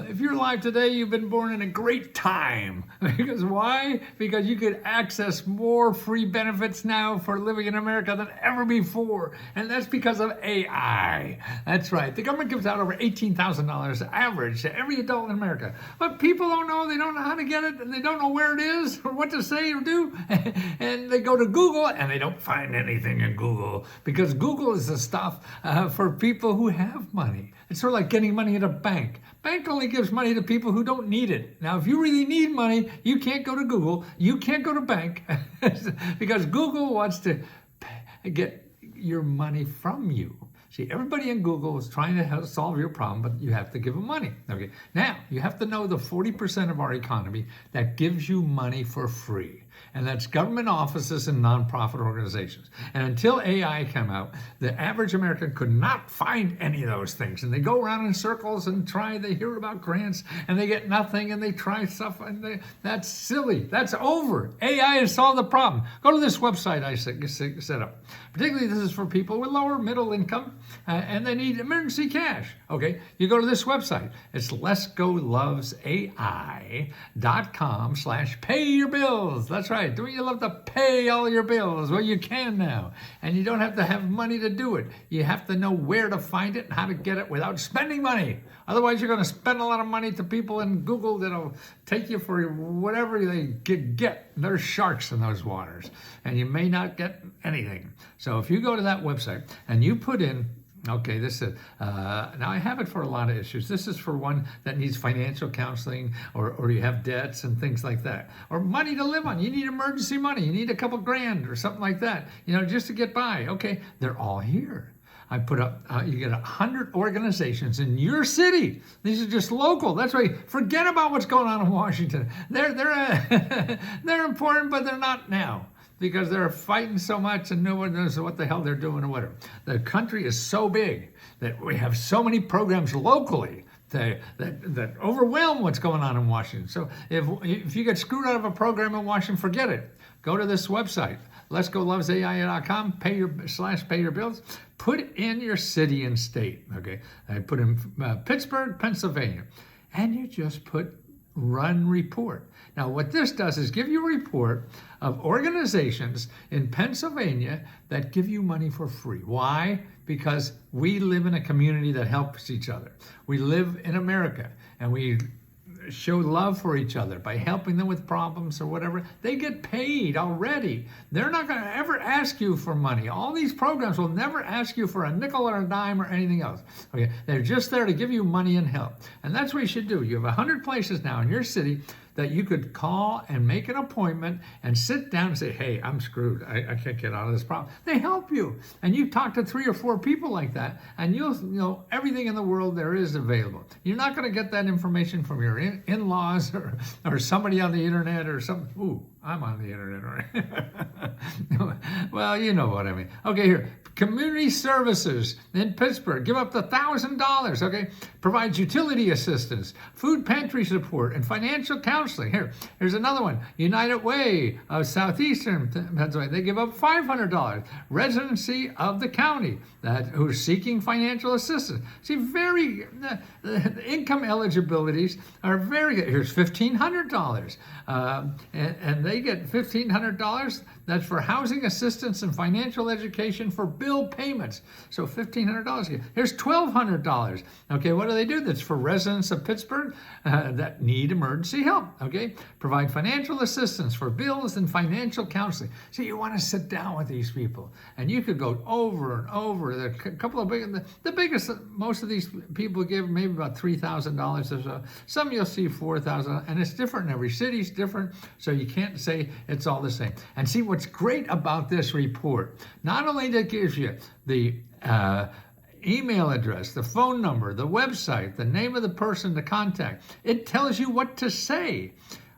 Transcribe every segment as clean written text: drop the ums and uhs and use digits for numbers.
if you're alive today, you've been born in a great time. Because why? Because you could access more free benefits now for living in America than ever before. And that's because of AI. That's right. The government gives out over $18,000 average to every adult in America. But people don't know, they don't know how to get it, and they don't know where it is or what to say or do. And they go to Google and they don't find anything in Google, because Google is the stuff for people who have money. It's sort of like getting money at a bank. Bank only gives money to people who don't need it. Now, if you really need money, you can't go to Google. You can't go to bank because Google wants to get your money from you. See, everybody in Google is trying to help solve your problem, but you have to give them money. Okay. Now, you have to know the 40% of our economy that gives you money for free. And that's government offices and nonprofit organizations. And until AI came out, the average American could not find any of those things. And they go around in circles and they hear about grants and they get nothing, and they try stuff, and that's silly. That's over. AI has solved the problem. Go to this website I set up. Particularly, this is for people with lower middle income and they need emergency cash. Okay, you go to this website. It's letsgolovesai.com/pay-your-bills. That's right. Don't you love to pay all your bills? Well, you can now. And you don't have to have money to do it. You have to know where to find it and how to get it without spending money. Otherwise, you're going to spend a lot of money to people in Google that'll take you for whatever they get. There's sharks in those waters, and you may not get anything. So if you go to that website and you put in, okay, this is, now I have it for a lot of issues. This is for one that needs financial counseling, or you have debts and things like that, or money to live on. You need emergency money. You need a couple grand or something like that, just to get by. Okay, they're all here. I put up, you get 100 organizations in your city. These are just local. That's right. Forget about what's going on in Washington. They're they're important, but they're not now, because they're fighting so much and no one knows what the hell they're doing or whatever. The country is so big that we have so many programs locally that overwhelm what's going on in Washington. So if you get screwed out of a program in Washington, forget it. Go to this website, letsgolovesai.com, pay your bills. Put in your city and state. Okay, I put in Pittsburgh, Pennsylvania, and you just put run report. Now, what this does is give you a report of organizations in Pennsylvania that give you money for free. Why? Because we live in a community that helps each other. We live in America, and we show love for each other by helping them with problems or whatever. They get paid already. They're not going to ever ask you for money. All these programs will never ask you for a nickel or a dime or anything else. Okay, they're just there to give you money and help. And that's what you should do. You have 100 places now in your city that you could call and make an appointment and sit down and say, hey, I'm screwed. I can't get out of this problem. They help you. And you talk to 3 or 4 people like that, and you'll know everything in the world there is available. You're not going to get that information from your in-laws or somebody on the internet or something. Ooh, I'm on the internet, right? Well, you know what I mean. Okay, here. Community Services in Pittsburgh, give up to $1,000, okay? Provides utility assistance, food pantry support, and financial counseling. Here's another one. United Way of Southeastern Pennsylvania, they give up $500. Residency of the county who's seeking financial assistance. See, the income eligibilities are very good. Here's $1,500, and they get $1,500. That's for housing assistance and financial education for bill payments. So $1,500. Here's $1,200. Okay, what do they do? That's for residents of Pittsburgh that need emergency help. Okay, provide financial assistance for bills and financial counseling. So you want to sit down with these people, and you could go over and over. There are a couple of the biggest. Most of these people give maybe about $3,000 or so. Some you'll see $4,000, and it's different. Every city's different, so you can't say it's all the same. And see what's great about this report. Not only that it gives you the email address, the phone number, the website, the name of the person to contact. It tells you what to say.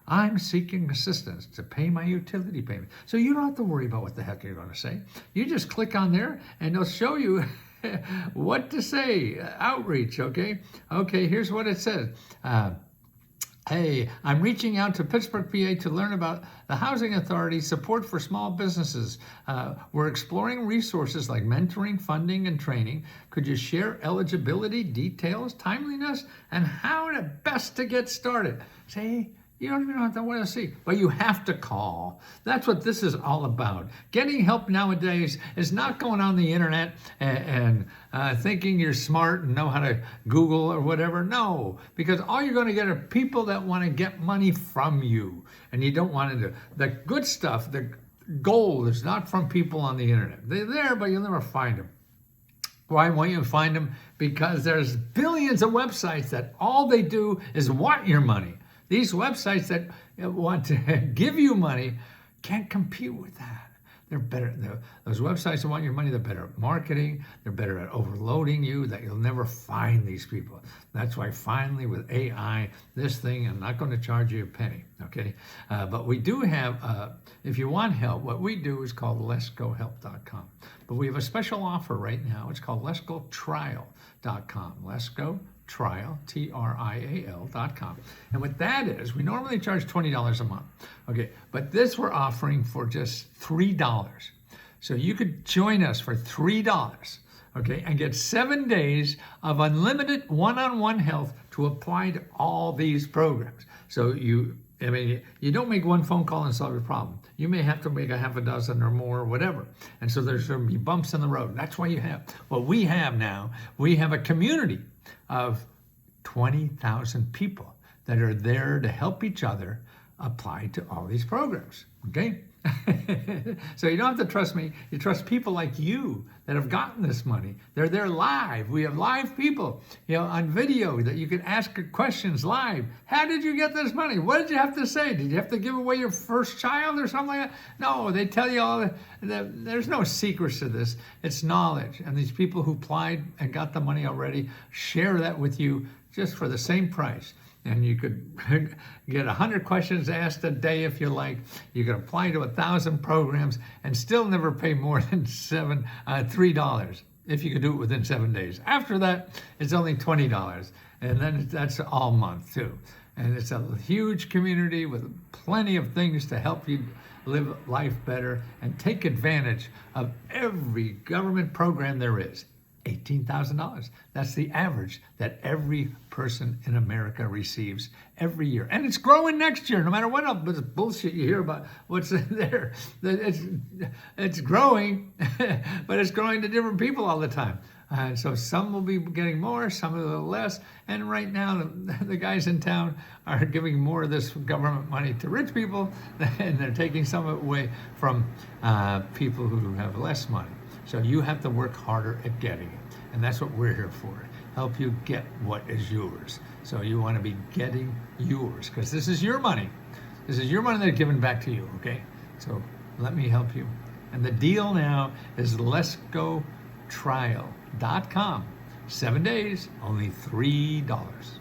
I'm seeking assistance to pay my utility payment. So you don't have to worry about what the heck you're going to say. You just click on there and they'll show you what to say. Outreach, okay? Okay, here's what it says. Hey, I'm reaching out to Pittsburgh, PA to learn about the Housing Authority's support for small businesses. We're exploring resources like mentoring, funding, and training. Could you share eligibility, details, timeliness, and how to best to get started? Say, you don't even have to want to see, but you have to call. That's what this is all about. Getting help nowadays is not going on the internet and thinking you're smart and know how to Google or whatever. No, because all you're going to get are people that want to get money from you, and you don't want to do the good stuff. The gold is not from people on the internet. They're there, but you'll never find them. Why won't you find them? Because there's billions of websites that all they do is want your money. These websites that want to give you money can't compete with that. They're better. Those websites that want your money, they're better at marketing. They're better at overloading you, that you'll never find these people. That's why finally with AI, this thing, I'm not going to charge you a penny, okay? But we do have, if you want help, what we do is called letsgohelp.com. But we have a special offer right now. It's called letsgotrial.com. Let's Go Trial, Trial.com. And what that is, we normally charge $20 a month. Okay, but this we're offering for just $3. So you could join us for $3, okay, and get 7 days of unlimited one-on-one health to apply to all these programs. So you don't make one phone call and solve your problem. You may have to make a half a dozen or more or whatever. And so there's going to be bumps in the road. That's why you have, what we have now, we have a community of 20,000 people that are there to help each other apply to all these programs, okay? So you don't have to trust me. You trust people like you that have gotten this money. They're there live. We have live people, on video that you can ask questions live. How did you get this money? What did you have to say? Did you have to give away your first child or something like that? No, they tell you all. There's no secrets to this. It's knowledge. And these people who applied and got the money already share that with you just for the same price. And you could get 100 questions asked a day if you like. You could apply to 1,000 programs and still never pay more than $3 if you could do it within 7 days. After that, it's only $20. And then that's all month too. And it's a huge community with plenty of things to help you live life better and take advantage of every government program there is. $18,000. That's the average that every person in America receives every year. And it's growing next year, no matter what bullshit you hear about what's in there. It's growing, but it's growing to different people all the time. So some will be getting more, some a little less. And right now, the guys in town are giving more of this government money to rich people, and they're taking some of it away from people who have less money. So you have to work harder at getting it. And that's what we're here for, help you get what is yours. So you want to be getting yours, because this is your money. This is your money that's given back to you, okay? So let me help you. And the deal now is letsgotrial.com. 7 days, only $3.